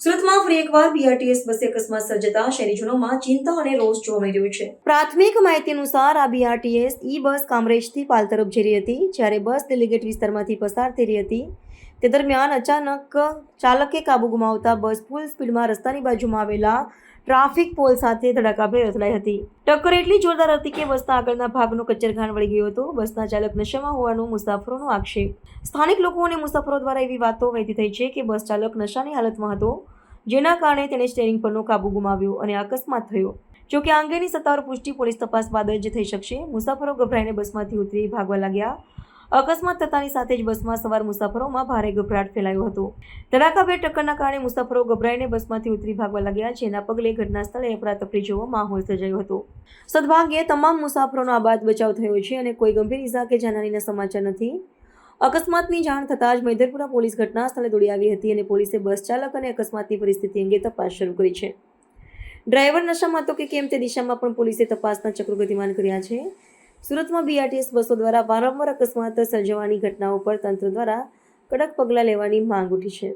સુરતમાં ફરી એકવાર બીઆરટીએસ બસે અકસ્માત સર્જતા શહેરીજનોમાં ચિંતા અને રોષ જોવા મળી રહ્યો છે. પ્રાથમિક માહિતી અનુસાર આ બીઆરટીએસ બસ કામરેજથી પાલ તરફ જઈ રહી હતી, જ્યારે બસ ડેલીગેટ વિસ્તારમાંથી પસાર થઈ રહી હતી. તે દરમિયાન અચાનક ચાલકે કાબુ ગુમાવતા બસ ફૂલ સ્પીડમાં રસ્તાની બાજુમાં આવેલા ટ્રાફિક પોલ સાથે ધડાકાભેર અથડાઈ હતી. ટક્કર એટલી જોરદાર હતી કે બસના આગળના ભાગનો કચરઘાણ વળી ગયો હતો. બસના ચાલક નશામાં હોવાનો મુસાફરોનો આક્ષેપ. સ્થાનિક લોકો અને મુસાફરો દ્વારા એવી વાતો વહેતી થઈ છે કે બસ ચાલક નશાની હાલતમાં હતો, જેના કારણે તેણે સ્ટીયરિંગ પરનો કાબુ ગુમાવ્યો અને અકસ્માત થયો. જોકે આ અંગેની સત્તાવાર પુષ્ટિ પોલીસ તપાસ બાદ જ થઈ શકશે. મુસાફરો ગભરાઈને બસમાંથી ઉતરી ભાગવા લાગ્યા. અકસ્માત થતાની સાથે જ બસમાં સવાર મુસાફરોમાં ભારે ગભરાટ ફેલાયો હતો. ધડાકાભેર ટક્કરના કારણે મુસાફરો ગભરાઈને બસમાંથી ઉતરી ભાગવા લાગ્યા, જેના પગલે ઘટના સ્થળે અફરાતફરી જેવો માહોલ સર્જાયો હતો. સદભાગ્યે તમામ મુસાફરોનો આબાદ બચાવ થયો છે અને કોઈ ગંભીર ઈજા કે જાનહાનિના સમાચાર નથી. અકસ્માતની જાણ થતાં જ મૈદરપુરા પોલીસ ઘટના સ્થળે દોડી આવી હતી અને પોલીસે બસ ચાલક અને અકસ્માતની પરિસ્થિતિ અંગે તપાસ શરૂ કરી છે. ડ્રાઈવર નશામાં હતો કે કેમ તે દિશામાં પણ પોલીસે તપાસના ચક્રો ગતિમાન કર્યા છે. સુરતમાં બીઆરટીએસ બસો દ્વારા વારંવાર અકસ્માત સર્જવાની ઘટનાઓ પર તંત્ર દ્વારા કડક પગલાં લેવાની માંગ ઉઠી છે.